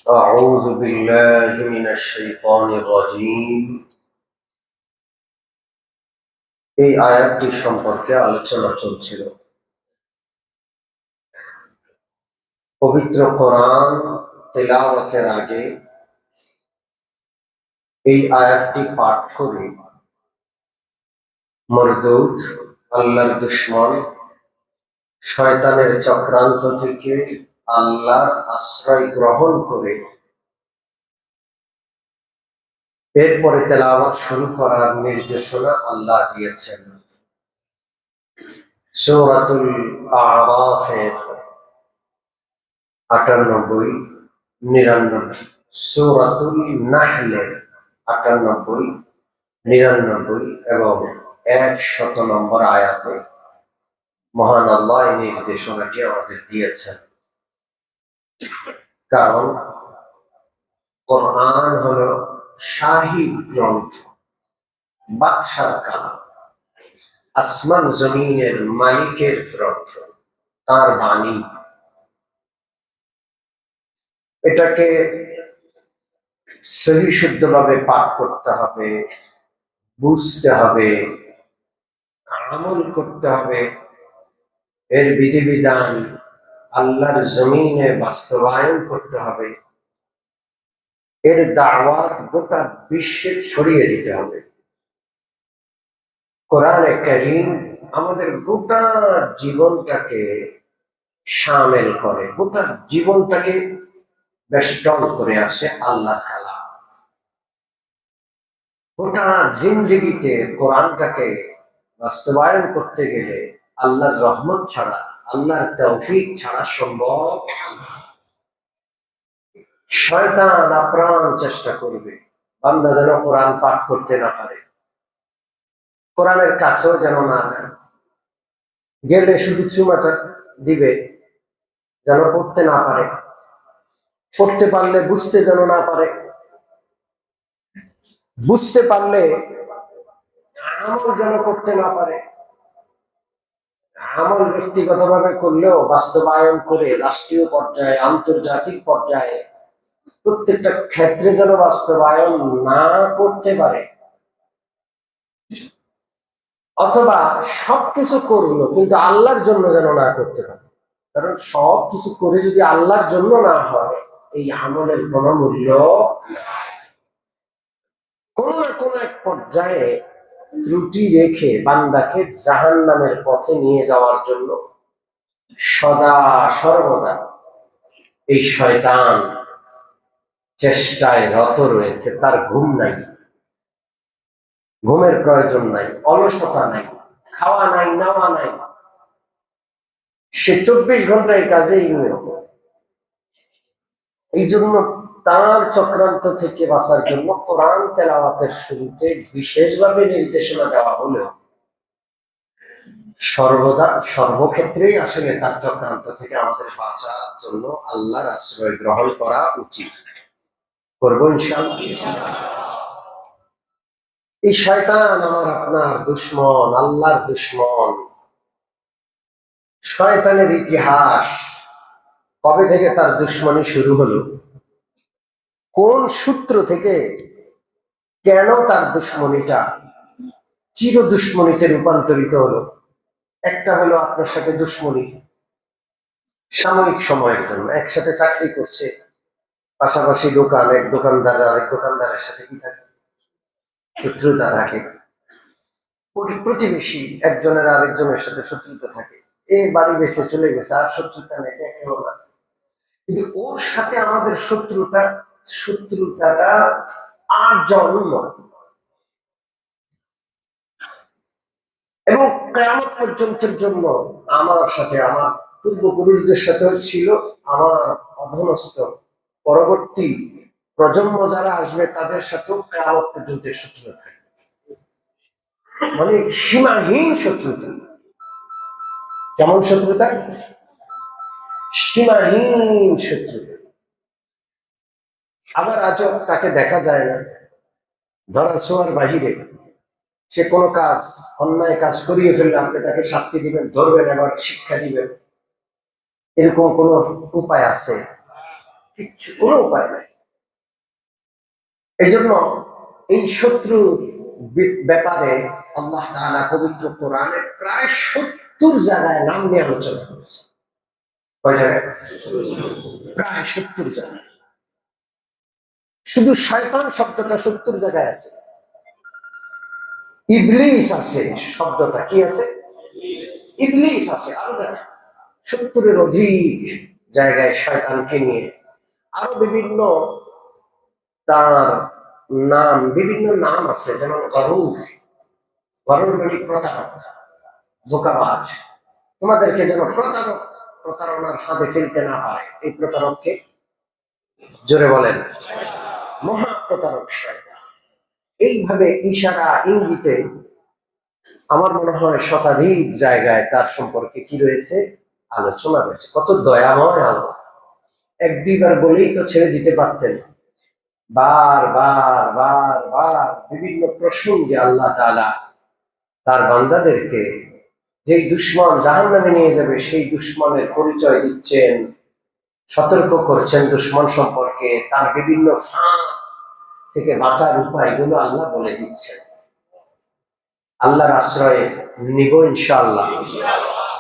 أعوذ بالله من الشيطان الرجيم এই আয়াতটি সম্পর্কে আলোচনা চলছিল। পবিত্র কোরআন তেলাওয়াতের আগে এই আয়াতটি পাঠ করে মরদুদ, আল্লাহর দুশমন, শয়তানের চক্রান্ত থেকে আল্লাহর আশ্রয় গ্রহণ করে এরপরে তেলাওয়াত শুরু করার নির্দেশনা আল্লাহ দিয়েছেন। সূরাতুল আরাফের ৯৮, ৯৯, সূরাতুল নাহলের ৯৮, ৯৯ এবং ১০০ নম্বর আয়াতে মহান আল্লাহ এই নির্দেশনাটি আমাদের দিয়েছেন। কারণ কোরআন হলো শাহী গ্রন্থ, বাদশার কালাম, আসমান জমিনের মালিকের গ্রন্থ, তার বাণী। এটাকে সহি শুদ্ধভাবে পাঠ করতে হবে, বুঝতে হবে, আমল করতে হবে, এর বিধিবিধান আল্লাহর জমিনে বাস্তবায়ন করতে হবে, এর দাওয়াত গোটা বিশ্বে ছড়িয়ে দিতে হবে। কোরআনে কারীম আমাদের গোটা জীবনটাকে শামিল করে, গোটা জীবনটাকে বেষ্টন করে আছে আল্লাহর কালাম। গোটা জিন্দেগিতে কোরআনটাকে বাস্তবায়ন করতে গেলে আল্লাহর রহমত ছাড়া, আল্লাহর তৌফিক ছাড়া সম্ভব। শয়তান আপ্রাণ চেষ্টা করবে বান্দা যেন কোরআন পাঠ করতে না পারে, কোরআনের কাছেও যেন না যায়, গেলে শুধু চুমাচা দিবে, যেন পড়তে না পারে, পড়তে পারলে বুঝতে যেন না পারে, বুঝতে পারলে আমল যেন করতে না পারে, আমল ব্যক্তিগতভাবে করলেও বাস্তবায়ন করে রাষ্ট্রীয় পর্যায়ে, আন্তর্জাতিক পর্যায়ে প্রত্যেকটা ক্ষেত্রে যেন বাস্তবায়ন না করতে পারে। অথবা সবকিছু করলো কিন্তু আল্লাহর জন্য যেন না করতে পারে। কারণ সব কিছু করে যদি আল্লাহর জন্য না হয়, এই আমলের কোন মূল্য, কোন না কোন এক পর্যায়ে ত্রুটি রেখে বান্দাকে জাহান্নামের পথে নিয়ে যাওয়ার জন্য সদা সর্বদা এই শয়তান চেষ্টায় রত রয়েছে। তার ঘুম নাই, ঘুমের প্রয়োজন নাই, অলসতা নাই, খাওয়া নাই, নাওয়া নাই, সে ২৪ ঘন্টায় কাজেই নিয়ত। এই জন্য তার চক্রান্ত থেকে বাঁচার জন্য কোরআন তেলাওয়াতের শুরুতে বিশেষভাবে নির্দেশনা দেওয়া হলেও সর্বদা সর্বক্ষেত্রেই আসলে তার চক্রান্ত থেকে আমাদের বাঁচার জন্য আল্লাহর আশ্রয় গ্রহণ করা উচিত। করবো ইনশাআল্লাহ। এই শয়তান আমার আপনার দুশমন, আল্লাহর দুশমন। শয়তানের ইতিহাস কবে থেকে তার দুশমনী শুরু হলো, কোন সূত্র থেকে, কেন তার দুশমনীটা চির দুশমনীতে রূপান্তরিত হলো? একটা হলো আপনার সাথে দুশমনী সাময়িক সময়ের জন্য, একসাথে চাকরি করছে, পাশাপাশি দোকান, এক দোকানদার আরেক দোকানদারের সাথে কি থাকে, শত্রুতা থাকে। প্রতিবেশী একজনের আরেকজনের সাথে শত্রুতা থাকে, এ বাড়ি বেঁচে চলে গেছে, আর শত্রুতা নেই, কেউ না। কিন্তু ওর সাথে আমাদের শত্রুতাটা আর জন্ম, এবং কিয়ামত পর্যন্তের জন্য আমার সাথে, আমার পূর্বপুরুষদের সাথেও ছিল, আমার অধস্তন পরবর্তী প্রজন্ম যারা আসবে তাদের সাথেও কিয়ামত পর্যন্ত শত্রুতা থাকবে। মানে সীমাহীন শত্রুতা। কেমন শত্রুতা? সীমাহীন শত্রুতা। আবার আজও তাকে দেখা যায় না, ধরা ছোঁয়ার বাহিরে সে কোনো কাজ, অন্যায় কাজ করিয়ে ফেললে আপনি তাকে শাস্তি দিবেন, ধরবেন, আবার শিক্ষা দিবেন, এরকম কোন উপায় আছে? কিচ্ছু, কোনো উপায় নাই। এই জন্য এই শত্রুর ব্যাপারে আল্লাহ তাআলা পবিত্র কোরআনে প্রায় 70 জায়গায় নাম নিয়ে আলোচনা করেছে। কয় জায়গায়? প্রায় 70 জায়গায়। শুধু শয়তান শব্দটা 70 জায়গায় আছে। ইবলিস আছে, শব্দটা কি আছে? ইবলিস আছে আরো জায়গায়। 70-এর অধিক জায়গায় শয়তানকে নিয়ে আরো বিভিন্ন তার নাম, বিভিন্ন নাম আছে, যেমন গরুর। গরুর মানে প্রতারক, ধোঁকাবাজ। তোমাদেরকে যেন প্রতারণার ফাঁদে ফেলতে না পারে। এই প্রতারককে জোরে বলেন, মহা প্রতারক শয়তান। এইভাবে ইশারা ইঙ্গিতে আমার মনে হয় শতাধিক জায়গায় তার সম্পর্কে কি রয়েছে, আলোচনা রয়েছে। কত দয়াময় আল্লাহ! এক দুইবার বলেই তো ছেড়ে দিতে পারতেন। বার বার বার বার বিভিন্ন প্রসঙ্গে আল্লাহ তাআলা তার বান্দাদেরকে যেই দুশ্মন জাহান্নামে নিয়ে যাবে সেই দুশ্মনের পরিচয় দিচ্ছেন, সতর্ক করছেন দুশ্মন সম্পর্কে, তার বিভিন্ন ফাঁদ থেকে বাঁচার উপায়গুলো আল্লাহ বলে দিচ্ছেন। আল্লাহর আশ্রয়ে নিব ইনশাআল্লাহ,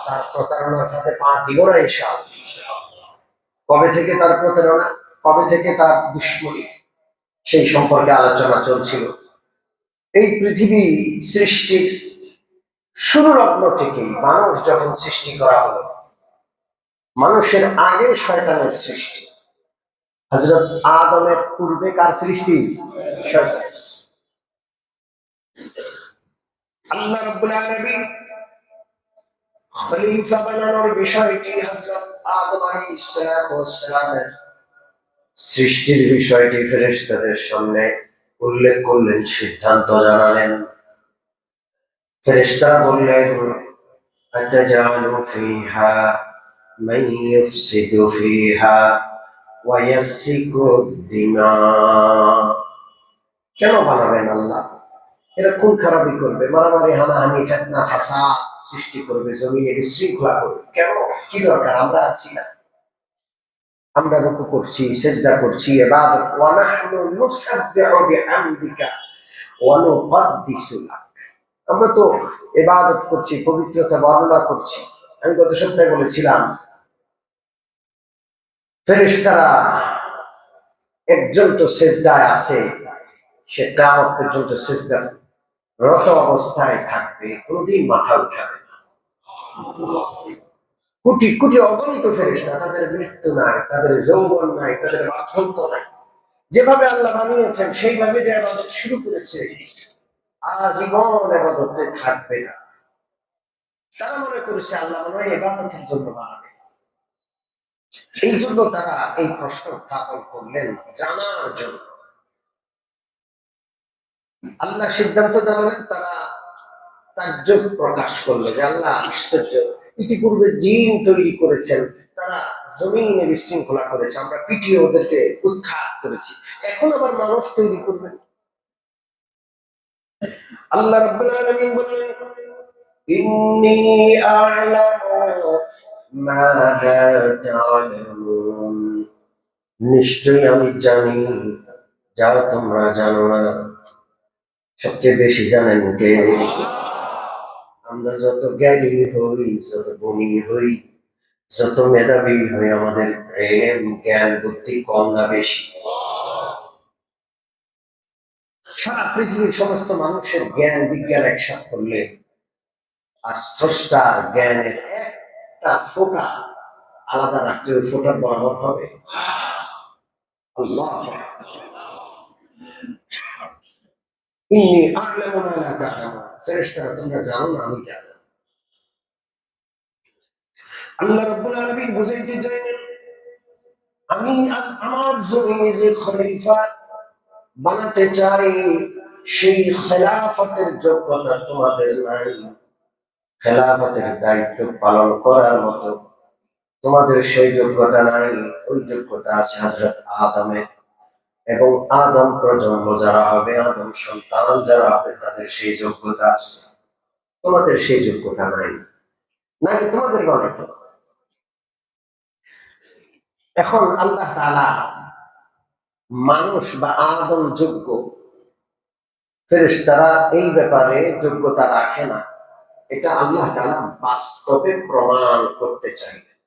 তার প্রতারণার সাথে পা দিব না ইনশাআল্লাহ। কবে থেকে তার প্রতারণা, কবে থেকে তার দুশ্মনী, সেই সম্পর্কে আলোচনা চলছিল। এই পৃথিবী সৃষ্টির শুরু লগ্ন থেকেই, মানুষ যখন সৃষ্টি করা হলো, মানুষের আগে শয়তানের সৃষ্টি। হযরত আদমের পূর্বে কার সৃষ্টি? শয়তানের। আল্লাহ রাব্বুল আলামিন খলিফা বানানোর বিষয়টি, হযরত আদম আলাইহিস সালাতু ওয়াস সালামের সৃষ্টির বিষয়টি ফেরেশতাদের সামনে উল্লেখ করলেন, সিদ্ধান্ত জানালেন। ফেরেশতারা বললেন, আতাজালু ফিহা মান ইউফসিদু ফিহা ওয়া ইয়াসফিকু দিমা। কেন বানাবেন আল্লাহ? এরা খুন খারাপি করবে, মারামারি, হানাহানি, ফিতনা, ফাসাদ সৃষ্টি করবে, জমিনে বিশৃঙ্খলা করবে। কেন? কি দরকার? আমরা আছি না, আমরা রুকু করছি, সিজদা করছি, ইবাদত। ওয়া নাহনু নুসাব্বিহু বিহামদিকা ওয়া নুকদ্দিসু লাক। আমরা তো ইবাদত করছি, পবিত্রতা বর্ণনা করছি। আমি গত সপ্তাহে বলেছিলাম, ফেরেশতারা একজন তো সিজদায় আছে, সে কিয়ামত পর্যন্ত সিজদা রত অবস্থায় থাকবে, কোনদিন মাথা উঠাবে না। কোটি কোটি অগণিত ফেরেশতা, তাদের মৃত্যু নাই, তাদের যৌবন নাই, তাদের বার্ধক্য নাই। যেভাবে আল্লাহ বানিয়েছেন সেইভাবে যে ইবাদত শুরু করেছে, আজীবন ইবাদতে থাকবে না। তারা মনে করেছে আল্লাহ মনে হয় ইবাদতের জন্য বানাবে। এই জন্য তারা এই প্রশ্ন উত্থাপন করলেন জানার জন্য। আল্লাহ সিদ্ধান্ত জানালেন, তারা তাজ্জব প্রকাশ করলো যে আল্লাহ আশ্চর্য, ইতিপূর্বে জিন তৈরি করেছেন, তারা জমিনে বিশৃঙ্খলা করেছে, আমরা পিটিয়ে ওদেরকে উৎখাত করেছি, এখন আবার মানুষ তৈরি করবেন। আল্লাহ রাব্বুল আলামিন বললেন, ইন্নী আ'লামু মা লা তা'লামুন। নিশ্চয়ই আমি জানি যা তোমরা জানো না। সবচেয়ে বেশি জানেন কে? আমরা যত জ্ঞানী হই, যত গুণী হই, যত মেধাবী হই, আমাদের ব্রেনের জ্ঞান বুদ্ধি কম না বেশি? সারা পৃথিবীর সমস্ত মানুষের জ্ঞান বিজ্ঞান একসাথে করলে আর স্রষ্টার জ্ঞানের একটা ফোঁটা আলাদা রাখলে ওই ফোঁটার বরাবর হবে? আল্লাহ, ইন্নী আ'লামু মা লা তা'লামুন। ফেরেশতারা তোমরা জানো না, আমি জানি। আল্লাহ রাব্বুল আলামিন বুঝাইতে চাইলেন, আমি আমার জমিনে যে খলিফা বানাতে চাই, সেই খেলাফতের যোগ্যতা তোমাদের নাই। খেলাফতের দায়িত্ব পালন করার মতো তোমাদের সেই যোগ্যতা নাই। ওই যোগ্যতা আছে হযরত আদমের, এবং আদম প্রজন্ম যারা হবে, আদম সন্তান যারা হবে, তাদের সেই যোগ্যতা আছে। তোমাদের সেই যোগ্যতা নাই, নাকি তোমাদের বানাইতে? এখন আল্লাহ তাআলা মানুষ বা আদম যোগ্য, ফেরেশতারা এই ব্যাপারে যোগ্যতা রাখে না, এটা আল্লাহ তাআলা বাস্তবে প্রমাণ করতে চাইলেন।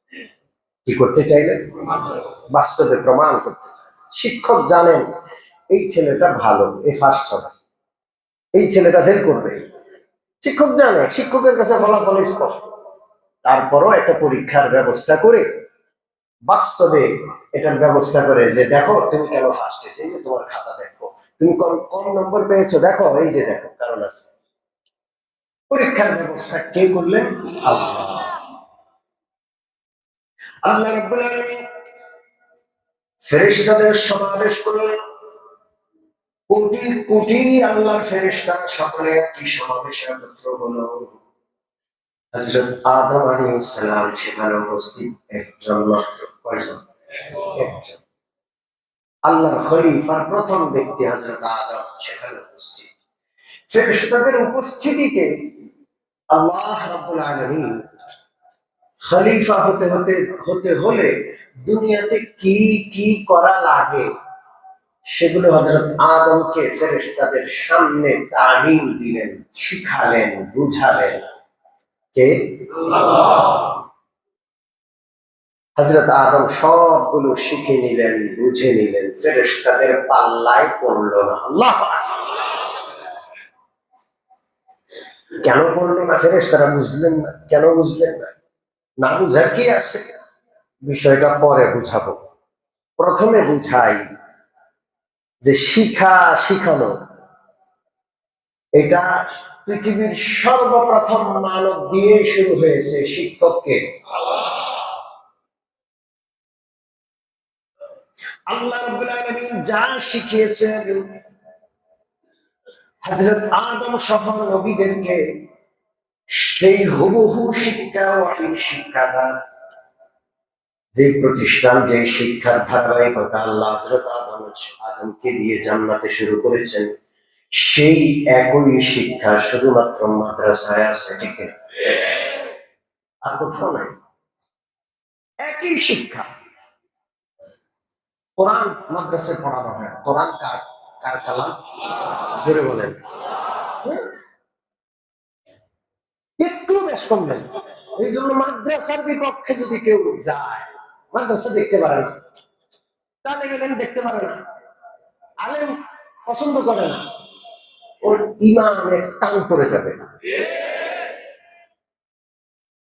কি করতে চাইলেন? বাস্তবে প্রমাণ করতে চাইলেন। শিক্ষক জানেন এই ছেলেটা ভালো, এ ফার্স্ট হবে, এই ছেলেটা ফেল করবে, শিক্ষক জানে, শিক্ষকের কাছে ফলাফল স্পষ্ট। তারপরও একটা পরীক্ষার ব্যবস্থা করে, বাস্তবে এটার ব্যবস্থা করে যে দেখো তুমি কেন ফার্স্ট হয়েছে, এই যে তোমার খাতা দেখো, তুমি কম কম নম্বর পেয়েছো, দেখো এই যে দেখো কারণ আছে। পরীক্ষার ব্যবস্থা কে করলেন? আল্লাহ। আল্লাহ রাব্বুল আলামিন ফেরেশতাদের সমাবেশ করলেন। কোটি কোটি আল্লাহর ফেরেশতা সকলে একই সমাবেশে একত্র হলো। হযরত আদম আলাইহিস সালাম সেখানে উপস্থিত একজন মাত্র। কয়জন? একজন। আল্লাহর খলিফার প্রথম ব্যক্তি হযরত আদম সেখানে উপস্থিত। ফেরেশতাদের উপস্থিতিতে আল্লাহ রাব্বুল আলামিন খলিফা হতে হলে দুনিয়াতে কি কি করা লাগে সেগুলো হযরত আদমকে ফেরেশতাদের সামনে তালিম দিলেন, শিখালেন, বুঝালেন। কে? আল্লাহ। হযরত আদম সবগুলো শিখে নিলেন, বুঝে নিলেন, ফেরেশতাদের পাল্লায় পড়লো না। আল্লাহ। কেন পড়লো না? ফেরেশতারা বুঝলেন না। কেন বুঝলেন না? না বুঝার কি আছে, বিষয়টা পরে বুঝাবো। প্রথমে বুঝাই যে শিখানো এটা পৃথিবীর সর্বপ্রথম মানব দিয়ে শুরু হয়েছে। শিক্ষককে আল্লাহ রাব্বুল আলামিন যা শিখিয়েছেন হযরত আদম সহ নবীদেরকে, সেই হুবহু শিক্ষা ওয়াহী শিক্ষাটা, যে প্রতিষ্ঠান, যে শিক্ষার ধারাবাহিকতা আল্লাহ হযরত আদমকে দিয়ে জান্নাতে শুরু করেছেন, সেই একই শিক্ষা শুধুমাত্র মাদ্রাসায় আছে। ঠিক না? আর কোথাও নাই। একই শিক্ষা। কোরআন মাদ্রাসায় পড়ানো হয়। কোরআন কার কার কালাম? জোরে বলেন। একটু বেশ কম নেই। এই জন্য মাদ্রাসার বিপক্ষে যদি কেউ যায়, মাদ্রাসা দেখতে পারে না, তাহলে গেলেন দেখতে পারে না, আলেম পছন্দ করে না, ওর ইমানের টান পড়ে যাবে।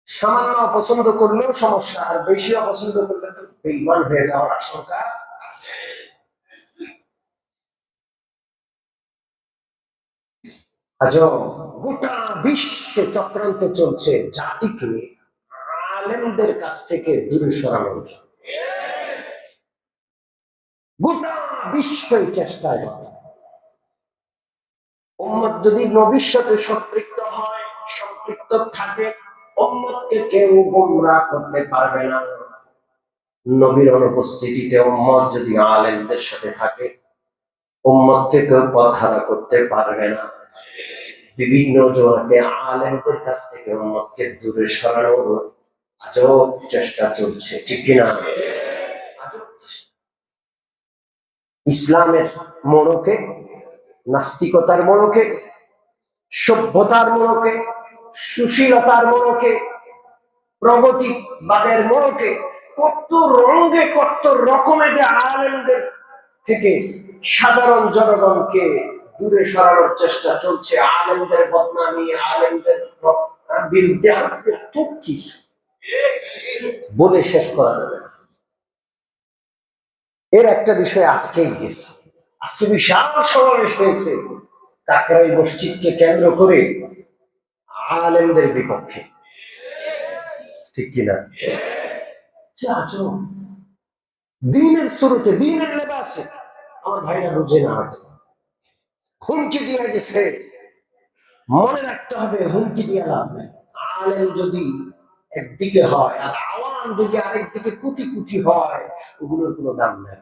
সামান্য অপছন্দ করলেও সমস্যা, আর বেশি অপছন্দ করলে তো বেঈমান হয়ে যাওয়ার আশঙ্কা আছে। আজ গোটা বিশ্বে চক্রান্ত চলছে জাতিকে আলেমদের কাছ থেকে দূরে সরানোর জন্য। গোটা বিশ্বই চেষ্টায় রত। উম্মত যদি নবীর সাথে সম্পৃক্ত হয়, সম্পৃক্ত থাকে, উম্মতকে কেউ গোমরাহ করতে পারবে না। নবীর অনুপস্থিতিতে উম্মত যদি আলেমদের সাথে থাকে, উম্মতকে কেউ পথহারা করতে পারবে না। বিভিন্ন অজুহাতে আলেমদের কাছ থেকে উম্মতকে দূরে সরানোর আজব চেষ্টা চলছে। ঠিক কিনা? ইসলামের মোড়কে, নাস্তিকতার মোড়কে, সভ্যতার মোড়কে, সুশীলতার মোড়কে, প্রগতিবাদের মোড়কে, কত রঙে কত রকমে যে আলেমদের থেকে সাধারণ জনগণকে দূরে সরানোর চেষ্টা চলছে, আলেমদের বদনামি, আলেমদের বিরুদ্ধে আরো কত কিছু বলে শেষ করা যাবে না। এর একটা বিষয় আজকেই গেছে। আজকে বিশাল সমাবেশ হয়েছে কাকরাই মসজিদকে কেন্দ্র করে আলেমদের বিপক্ষে। ঠিক কিনা? কি আজব! দিনের শুরুতে, দিনের লেবাসে আমার ভাইরা বুঝে না, হয়তো হুমকি দিয়ে গেছে। মনে রাখতে হবে, হুমকি দিয়ে লাভ নেই। আলেম যদি একদিকে হয় আর আওয়াম যদি আরেকদিকে কুটি কুটি হয়, ওগুলোর কোনো দাম নেই।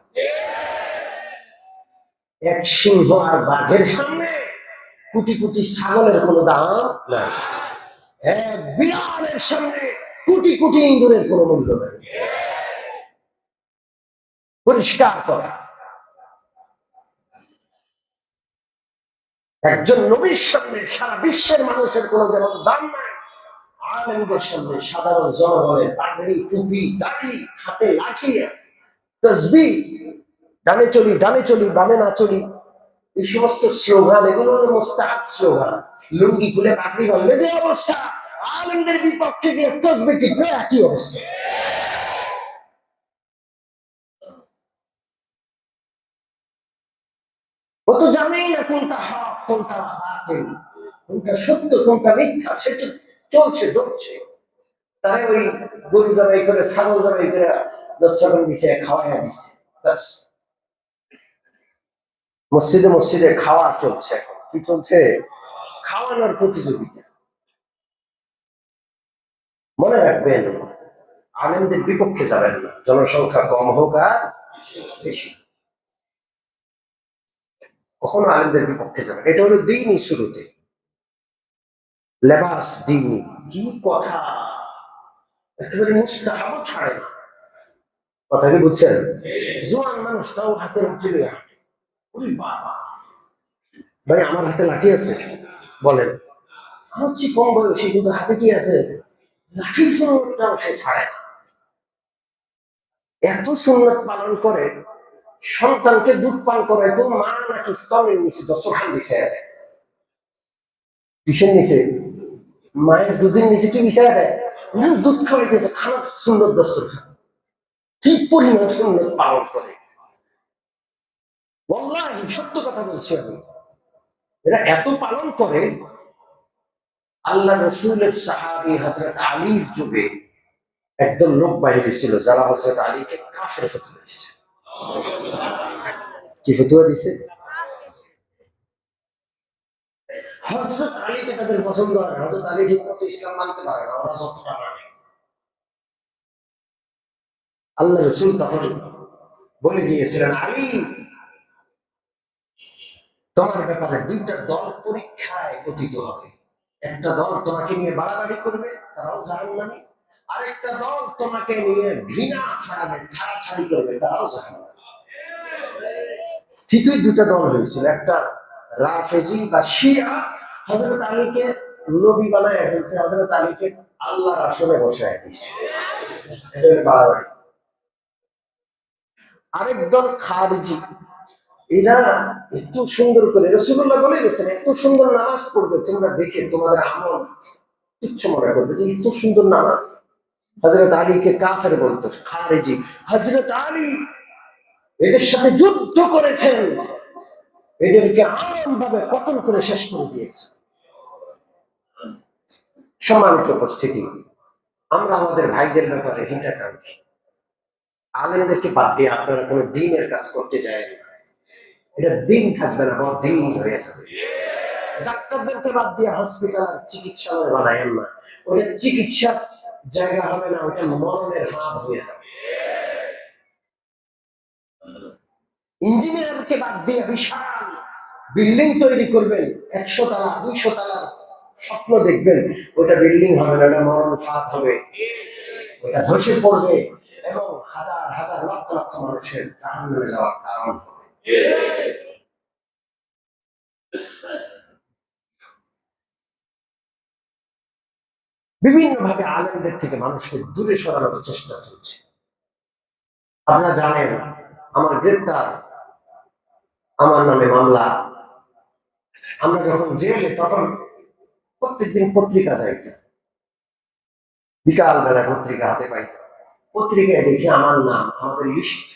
এক সিংহ আর বাঘের সামনে কুটি কুটি ছাগলের কোনো দাম নাই। এক বিড়ালের সামনে কুটি কুটি ইঁদুরের কোনো মূল্য নেই। পরিষ্কার করা। একজন নবীর সামনে সারা বিশ্বের মানুষের কোনো যেমন দাম নাই, আলেমদের সামনে সাধারণ জনগণের পাগড়ি, টুপি, দাড়ি, হাতে লাঠি, তসবিহ, ডানে চলি বামে না চলি, এই সমস্ত স্লোগান, এগুলো হলো মুস্তাহাব স্লোগান। লুঙ্গি খুলে পাগড়ি বাঁধলে যে অবস্থা, আলেমদের বিপক্ষে গিয়ে তসবিহ টিপলে একই অবস্থা। ও তো জানেই না কোনটা হক, কোনটা বাতিল, কোনটা সত্য, কোনটা মিথ্যা, সে তো চলছে দৌড়ছে। তারা ওই গরু জবাই করে, ছাগল জবাই করে 10 টাকা দিছে, খাওয়াইয়া দিছে, ব্যাস। মসজিদে মসজিদে খাওয়া চলছে। এখন কি চলছে? খাওয়ানোর প্রতিযোগিতা। মনে রাখবেন, আলেমদের বিপক্ষে যাবেন না, জনসংখ্যা কম হোক আর বেশি, কখনো আলেমদের বিপক্ষে যাবেন। এটা হলো দ্বীনই শুরুতে, লেবাস দ্বীনই। কি কথা, একেবারে মুস্তাহাবও ছাড়ে না। কথা কি বুঝছেন? জোয়ান মানুষ তাও হাতে লাঠি লইয়া হাঁটে। ওরে বাবা, ভাই আমার হাতে লাঠি আছে? বলেন। আমার চেয়ে কম বয়সী, কিন্তু হাতে কি আছে? লাঠির সুন্নতটাও সে ছাড়ে না। এত সুন্নত পালন করে, সন্তানকে দুধ পান করায় তো মা নাকি স্তনের নিচে দস্তরখান দিছে। কিসের নিচে? মায়ের দুধের নিচে কি বিছায় দেয়? দুধ খাওয়াইতেছে, খানা সুন্নত দস্তরখান। কি পরিমাণ সুন্নত পালন করে, ওয়াল্লাহি সত্য কথা বলছি আমি। এরা এত পালন করে, আল্লাহ রসুলের সাহাবী হযরত আলীর যুগে একদল লোক বাইরে ছিল, যারা হযরত আলীকে কাফের ফতোয়া দিছে। কি ফতোয়া দিছে? হযরত আলীকে তাদের পছন্দ হয় না। হযরত আলী ঠিক মতো ইসলাম মানতে পারে না, ওরা যতটা মানে। আল্লাহ রসুল তখন বলে দিয়েছিলেন, আলী, তোমার ব্যাপারে দুইটা দল পরীক্ষায় পতিত হবে। একটা দল তোমাকে নিয়ে বাড়াবাড়ি করবে, তারাও জাহান্নামী। আরেকটা দল তোমাকে নিয়ে ঘৃণা ছড়াবে, ছাড়াছাড়ি করবে, তারাও জাহান্নামী। ঠিকই দুটা দল হয়েছিল, একটা রাফেজি বা শিয়া হযরত আলীকে নবী বানায় ফেলছে, হযরত আলীকে আল্লাহর আসনে বসায় দিয়েছে। এটা হলো বাড়াবাড়ি। আরেক দল খারিজি, এরা এত সুন্দর করে, রাসূলুল্লাহ বলে গেছেন, এত সুন্দর নামাজ পড়বে, তোমরা দেখে তোমাদের আমল তুচ্ছ মনে করবে, যে এত সুন্দর নামাজ। হযরত আলীকে কাফের বলতো, খারিজি। হযরত আলী এদের সাথে যুদ্ধ করেছেন, এদেরকে আমভাবে পতন করে শেষ করে দিয়েছে। সম্মানিত উপস্থিতি, আমরা আমাদের ভাইদের ব্যাপারে হিতাকাঙ্ক্ষী। আলেমদেরকে বাদ দিয়ে আপনারা কোনো দ্বীনের কাজ করতে যায় না, এটা দ্বীন থাকবে না, দ্বীন হয়ে যাবে। ডাক্তারদেরকে বাদ দিয়ে হসপিটাল আর চিকিৎসালয় বানায়েন না, ওটা চিকিৎসার জায়গা হবে না, ওটা মরণের ফাঁদ হয়ে যাবে। ইঞ্জিনিয়ারকে বাদ দিয়ে বিশাল বিল্ডিং তৈরি করবেন, 100 তলা 200 তলার স্বপ্ন দেখবেন, ওটা বিল্ডিং হবে না, ওটা মরণ ফাঁদ হবে, ওটা ধসে পড়বে এবং হাজার হাজার লক্ষ লক্ষ মানুষের জাহান্নামে যাওয়ার কারণ হবে। বিভিন্ন ভাবে আলেমদের থেকে মানুষকে দূরে সরানোর চেষ্টা চলছে। আপনারা জানেন, আমার গ্রেপ্তার, আমার নামে মামলা। আমরা যখন জেলে, তখন প্রত্যেকদিন পত্রিকা যাইতাম, বিকাল বেলা পত্রিকা হাতে পাইতাম। পত্রিকায় দেখি আমার নাম, আমাদের লিস্ট,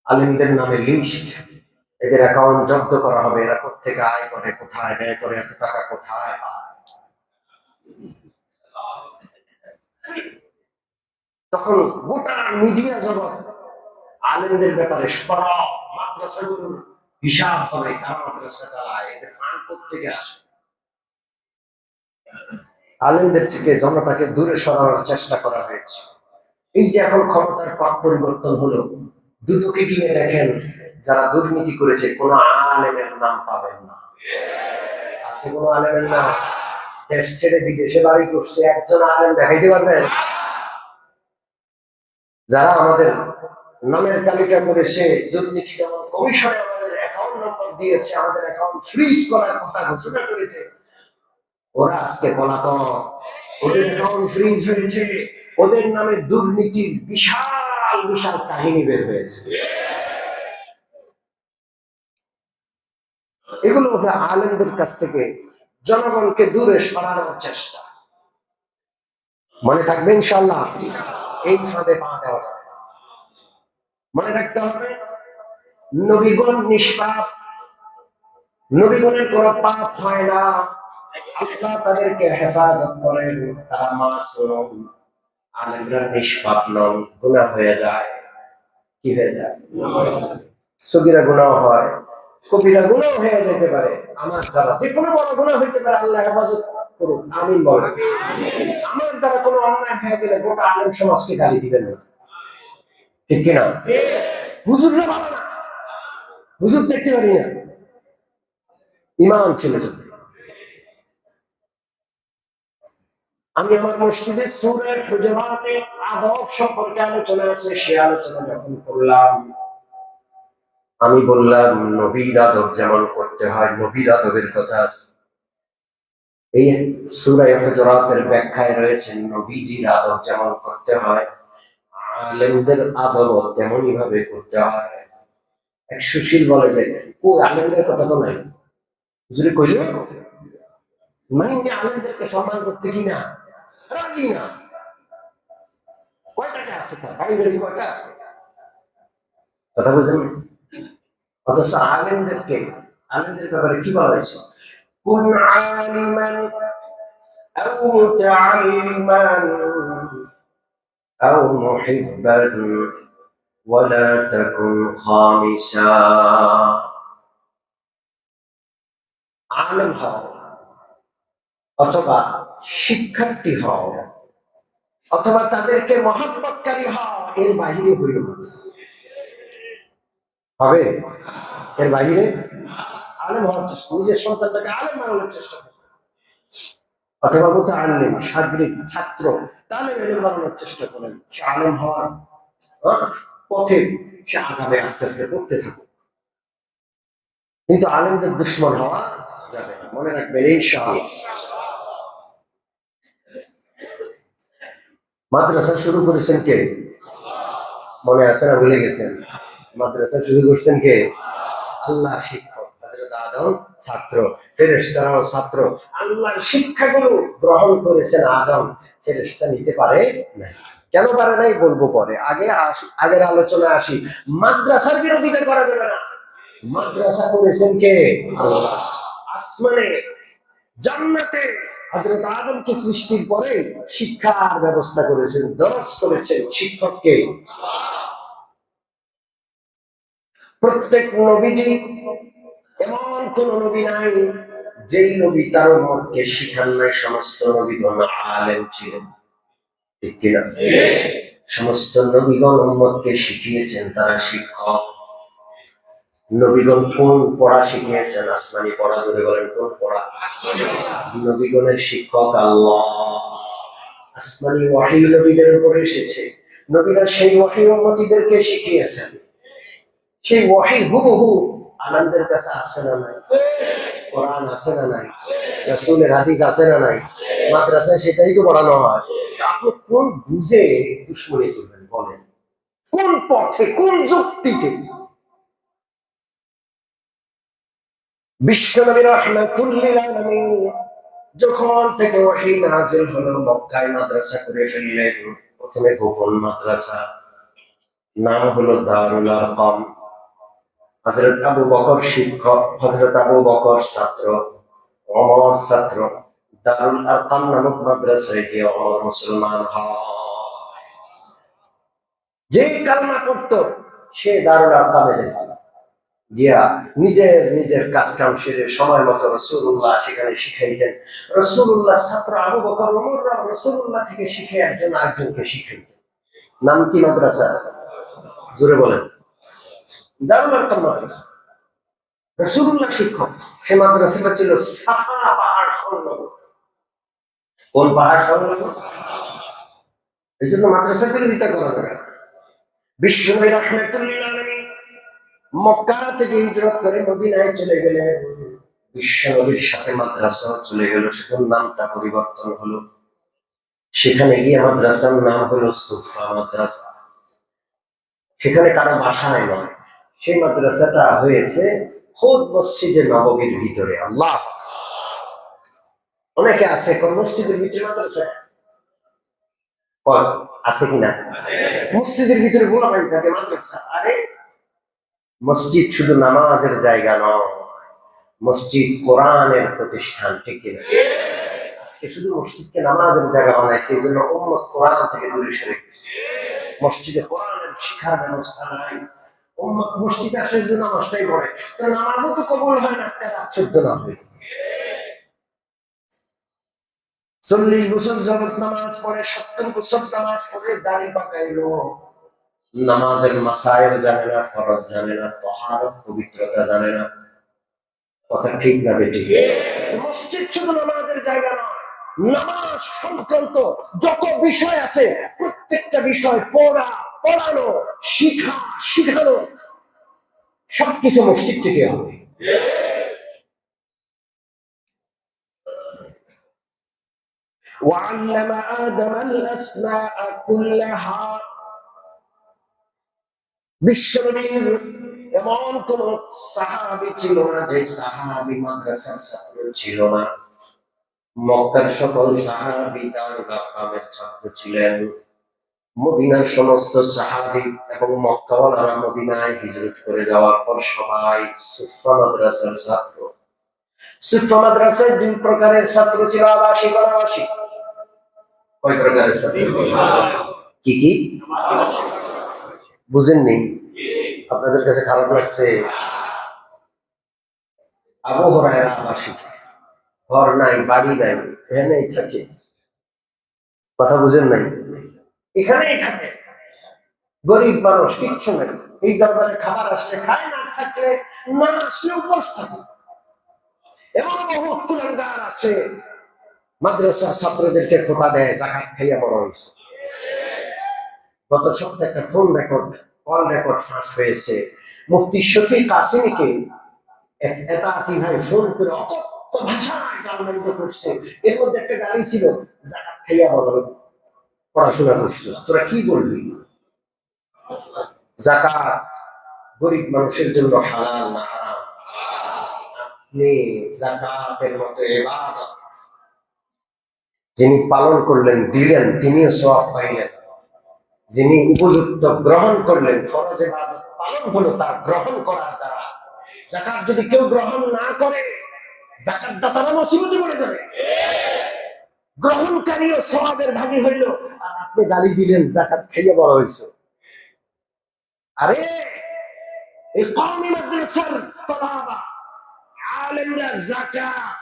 আলেমদের নামে লিস্ট, এদের অ্যাকাউন্ট জব্দ করা হবে, এরা কোত্থেকে আয় করে, কোথায় ব্যয় করে, এত টাকা কোথায় পায়। তখন গোটা মিডিয়া জগৎ আলেমদের ব্যাপারে সরব, মাদ্রাসাগুলোর হিসাব হবে, কারা মাদ্রাসা চালায়, এদের ফান্ড কোত্থেকে আসে। আলেমদের থেকে জনতাকে দূরে সরানোর চেষ্টা করা হয়েছে। এই যে এখন ক্ষমতার পট পরিবর্তন হলো, দুদকে গিয়ে দেখেন যারা দুর্নীতি করেছে, কোন আলেমের নাম পাবেন না। আছে কোন আলেমের নাম? দেশ ছেড়ে বিদেশে বাড়ি করছে, একজন আলেম দেখাইতে পারবেন? যারা আমাদের নামের তালিকা করে সে দুর্নীতি দমন কমিশনে আমাদের অ্যাকাউন্ট নম্বর দিয়েছে, আমাদের অ্যাকাউন্ট ফ্রিজ করার কথা ঘোষণা করেছে। ওরা আজকে পলাতক, ওদের অ্যাকাউন্ট ফ্রিজ হয়েছে, ওদের নামে দুর্নীতির বিশাল বিশাল কাহিনী বের হয়েছে। এগুলো হলো আলেমদের কাছ থেকে জনগণকে দূরে সরানোর চেষ্টা। মনে থাকবে ইনশাআল্লাহ, এই ফাঁদে পা দেওয়া যাবে না। মনে রাখতে হবে নবীগণ নিষ্পাপ, নবীগণের কোন পাপ হয় না, আল্লাহ তাদেরকে হেফাজত করেন, তারা মাসুম। আলেমরা নিষ্পাপ নন, গুনাহ হয়ে যায়। কি হয়ে যায়? সগীরা গুনাহ হয়, কবিরা গুনাহ হয়ে যেতে পারে। আমার দ্বারা যে কোনো বড় গুনাহ হইতে পারে, আল্লাহ হেফাজত করুন, আমিন বলেন। আমার দ্বারা কোনো অন্যায় হয়ে গেলে গোটা আলেম সমাজকে গালি দিবেন না, ঠিক কিনা? হুজুররা ভালো না, হুজুর দেখতে পারি না, ইমান চলে যাবে। আমি আমার মসজিদে সূরা হুজুরাতে আদব সম্পর্কে আলোচনা আছে, সে আলোচনা যখন করলাম, আমি বললাম নবীর আদব যেমন করতে হয়, নবীর আদবের কথা আছে। এই সূরা হুজুরাতের ব্যাখ্যায় রয়েছে নবীজির আদব যেমন করতে হয়, আলেমদের আদব তেমনই ভাবে করতে হয়। এক সুশীল বলে যে ও আলেমদের কথা তো নাই, হুজুরে কইল মানে উনি আলেমদেরকে সম্মান করতে কিনা রাজি না। কয়টা আছে তার বাড়ি গাড়ি, কয়টা আছে, কথা বুঝেন? অথচ আলেমদের ব্যাপারে কি বলা হয়েছে? কুন আলিমান আও মুতাআল্লিমান আও মুহিব্বান ওয়ালা তাকুন খামিসা। আলেম হও অথবা শিক্ষার্থী হও অথবা তাদেরকে মহব্বতকারী হও, এর বাহিরে হইও না। হবে? এর বাহিরে আলেম হওয়ার চেষ্টা, নিজের সন্তানটাকে আলেম বানানোর চেষ্টা করো, অথবা মুতাআল্লিম ছাত্রী ছাত্র তালেব ইলম বানানোর চেষ্টা করেন। সে আলেম হওয়ার পথে সে আগামী আস্তে আস্তে করতে থাকুক, কিন্তু আলেমদের দুশ্মন হওয়া যাবে না। মনে রাখবেন ইনশাআল্লাহ। মাদ্রাসা শুরু করেছেন কে? মনে আছে না ভুলে গেছেন? মাদ্রাসা শুরু করছেন কে? আল্লাহর শিক্ষক হযরত আদম ছাত্র, ফেরেশতারাও ছাত্র। আল্লাহর শিক্ষাগুলো গ্রহণ করেছেন আদম, ফেরেশতা নিতে পারে না। কেন পারে নাই বলবো পরে, আগের আলোচনায় আসি। মাদ্রাসার বিরোধিতা করা যাবে না। মাদ্রাসা করেছেন কে? আল্লাহ। আসমানে জান্নাতে হযরত আদমকে সৃষ্টির পরে শিক্ষার ব্যবস্থা করেছেন, দরস করেছেন শিক্ষককে। প্রত্যেক নবীজি, এমন কোন নবী নাই যেই নবী তার উম্মতকে শিখান নাই। সমস্ত নবীগণ আলেম ছিলেন, ঠিক কিনা? সমস্ত নবীগণ উম্মতকে শিখিয়েছেন, তারা শিক্ষক। নবীগণ কোন পড়া শিখিয়েছেন? আসমানি পড়া। ধরে বলেন কোন পড়া? নবীগণের শিক্ষক আল্লাহ। আসমানি ওয়াহী নবীদের উপরে এসেছে, নবীরা সেই ওয়াহী উম্মতীদেরকে শিখিয়েছেন। সেই ওয়াহী হুবহু আলেমদের কাছে আসে না নাই? কোরআন আছে না নাই? রাসূলের হাদিস আছে না নাই? মাদ্রাসায় সেটাই তো পড়ানো হয়। আপনি কোন বুঝে দুশ্মনী করবেন বলেন? কোন পথে, কোন যুক্তিতে? বিশ্বনবী রাহমাতুল লিল আলামিন যখন থেকে ওহী নাযিল হলো, মক্কায় মাদ্রাসা করে ফেললেন। প্রথমে গোপন মাদ্রাসা, নাম হলো দারুল আরকাম। হযরত আবু বকর শিক্ষক, হযরত আবু বকর ছাত্র, ওমর ছাত্র। দারুল আরকাম নামক মাদ্রাসায় গিয়ে ওমর মুসলমান হয়। যে কালমা পড়তো সে দারুল আরকামে যেত, গিয়া নিজের কাজ কাম সেরে সময় মতো রাসূলুল্লাহ সেখানে শিখাইতেন। রাসূলুল্লাহ ছাত্র আবু বকর ওমররা রাসূলুল্লাহ থেকে শিখে একজন আরেকজনকে শিখাইতেন। নাম কি মাদ্রাসা? জোরে বলেন। দারুল আরকাম মাদ্রাসা। রাসূলুল্লাহ শিক্ষক। সে মাদ্রাসাটা ছিল সাফা পাহাড় সংলগ্ন। কোন পাহাড় সংলগ্ন? এই জন্য মাদ্রাসার বিরোধিতা করা যাবে না। বিশ্বনবী রাহমাতুল্লিল আলামিন মক্কা থেকে হিজরত করে মদিনায় চলে গেলেন। বিশ্বনবীর সাথে মাদ্রাসা চলে গেল, সেখান নামটা পরিবর্তন হলো। সেখানে গিয়ে মাদ্রাসার নাম হলো সুফা মাদ্রাসা। সেখানে কারো বাসায় নয়, সেই মাদ্রাসাটা হয়েছে খোদ মসজিদে নববীর ভিতরে। আল্লাহ, অনেকে আছে কোন মসজিদের ভিতরে মাদ্রাসা আছে কিনা? মসজিদের ভিতরে গোলাপাইন থাকে মাদ্রাসা। আরে মসজিদ শুধু নামাজের জায়গা নয়, মসজিদ কোরআনের প্রতিষ্ঠান, ঠিক কিনা? আজকে শুধু মসজিদকে নামাজের জায়গা বানাইছে, এই জন্য উম্মত কোরআন থেকে দূরে সরে গেছে। মসজিদে কোরআনের শিক্ষার ব্যবস্থা নাই। উম্মত মসজিদে আসে যে নামাজটাই পড়ে, তো নামাজও তো কবুল হয় না, তার আশ্চর্য না হয়। 40 বছর যাবত নামাজ পড়ে, 70 বছর নামাজ পড়ে দাড়ি পাকাইলো, নামাজের মাসাইল জানে না, ফরজ জানে না, তাহারত পবিত্রতা জানে না। কথা ঠিক না বেটি? মসজিদ শুধু নামাজের জায়গা নয়, নামাজ সংক্রান্ত যত বিষয় আছে প্রত্যেকটা বিষয় পড়া, পড়ানো, শিখা, শিখানো সবকিছু মসজিদ থেকে হবে। وعلم آدم الأسماء كلها। বিশ্বনবীর এমন কোন সাহাবী ছিল না যে সাহাবী মাদ্রাসার ছাত্র ছিল না। মক্কার সকল সাহাবী দারুল আরকামের ছাত্র ছিলেন। মদিনার সমস্ত সাহাবী এবং মক্কাওয়ালারা মদিনায় হিজরত করে যাওয়ার পর সবাই সুফা মাদ্রাসার ছাত্র। সুফা মাদ্রাসায় 2 প্রকারের ছাত্র ছিল, আবাসিক ও আবাসিক। কয় প্রকারের ছাত্র? কি কি বুঝেননি? আপনাদের কাছে খারাপ লাগছে? আবু হুরায়রা আবাসিক, ঘর নাই, বাড়ি নাই, এখানেই থাকে। কথা বুঝেন নাই? এখানেই থাকে, গরিব মানুষ, কিচ্ছু নেই। এই দরবারে খাবার আসলে খায়, না থাকলে না আসলে উপোস থাকে। এমন বহু কুলাঙ্গার আছে মাদ্রাসার ছাত্রদেরকে খোটা দেয়, জাকাত খাইয়া বড় হয়েছে। গত সপ্তাহে একটা ফোন রেকর্ড, কল রেকর্ড ফাঁস হয়েছে। মুফতি শফিক কাসিমকে এক এতাতি ভাই ফোন করে অকথ্য ভাষায় গালমন্দ করছে। এর মধ্যে একটা গাড়ি ছিল, জাকাত খাইয়া বড় পড়াশোনা করছিস, তোরা কি বলবি? জাকাত গরিব মানুষের জন্য হালাল না হারাম? আপনি জাকাতের মতো ইবাদত যিনি পালন করলেন, দিলেন, তিনিও সওয়াব পাইলেন। যিনি উপযুক্ত গ্রহণ করলেন, ফরজ ইবাদত পালন হলো তার গ্রহণ করার দ্বারা। জাকাত যদি কেউ গ্রহণ না করে, জাকাত দাতারা মুসিবতে পড়ে যাবে। গ্রহণকারীও সওয়াবের ভাগী হইল, আর আপনি গালি দিলেন জাকাত খাইয়ে বড় হয়েছে। আরে এই কওমি মাদ্রাসার তলাবা আলেমরা যাকাত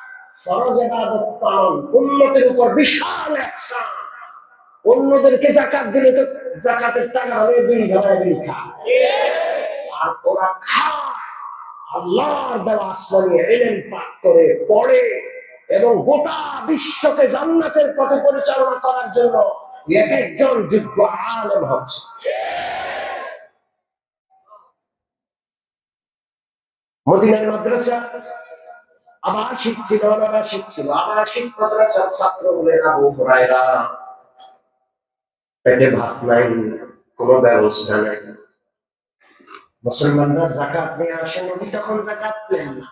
ফরজ ইবাদত পালন উম্মতের উপর বিশাল ihsan। অন্যদেরকে যাকাত দিলে তো যাকাতের টাকা হলে বিড়ি ধরায় বিড়ি খায়, আর ওরা খায় আল্লাহর দেওয়া আসমানি ইলম পাঠ করে, পড়ে এবং গোটা বিশ্বকে জান্নাতের পথে পরিচালনা করার জন্য এক একজন যোগ্য আলেম হচ্ছে। মদিনার মাদ্রাসা আবাসিক ছিল, অনাবাসিক ছিল। আবাসিক মাদ্রাসার ছাত্র হলেন আবু হুরায়রা। পেটে ভাত নাই, কোনো ব্যবস্থা নাই। মুসলমানরা যাকাত নিয়ে আসে, নবী তখন যাকাত নেন না।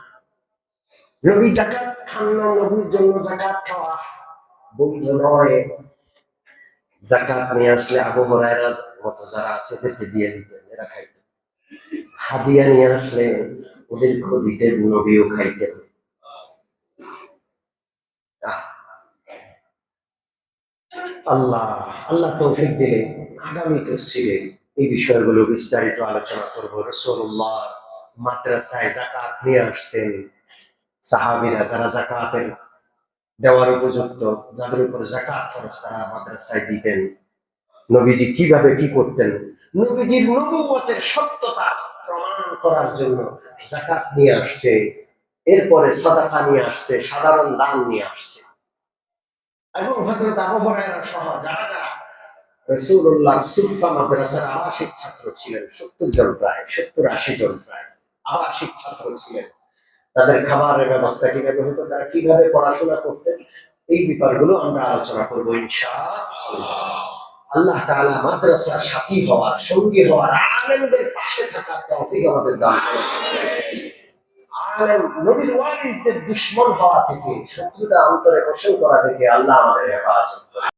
নবী যাকাত খান না, নবীর জন্য যাকাত খাওয়া বৈধ নয়। যাকাত নিয়ে আসলে আবু হুরায়রার মতো যারা আছে এদেরকে দিয়ে দিতেন, এরা খাইতেন। হাদিয়া নিয়ে আসলে ওদেরকেও দিতেন, নবীও খাইতেন। আল্লাহ আল্লাহ তৌফিক দিলে আগামী তাফসীরে এই বিষয়গুলো বিস্তারিত আলোচনা করব। রাসূলুল্লাহ মাদ্রাসায় যাকাত নিয়ে আসতেন। সাহাবীরা যারা যাকাতের দেওয়ার উপযুক্ত, যাদের উপর যাকাত ফরজ, তারা মাদ্রাসায় দিতেন। নবীজি কিভাবে কি করতেন, নবীজির নবুয়তের সত্যতা প্রমাণ করার জন্য যাকাত নিয়ে আসছে। এরপরে সাদাকা নিয়ে আসছে, সাধারণ দান নিয়ে আসছে। এবং হযরত আবু হুরায়রা সহ যারা যারা রাসূলুল্লাহ সুফা মাদ্রাসার আবাসিক ছাত্র ছিলেন, 70 জন, প্রায় 70-80 জন প্রায় আবাসিক ছাত্র ছিলেন। তাদের খাবারের ব্যবস্থা কিভাবে হতো, তারা কিভাবে পড়াশোনা করতেন, এই ব্যাপারগুলো আমরা আলোচনা করবো ইনশাআল্লাহ। আল্লাহ তাআলা মাদ্রাসার সাথী হওয়ার, সঙ্গী হওয়ার, আলেমদের পাশে থাকার তৌফিক আমাদের দান করুন। আলেম নবীর ওয়ারিসদের দুশমন হওয়া থেকে, শত্রুতা অন্তরে পোষণ করা থেকে আল্লাহ আমাদের হেফাজত করুন।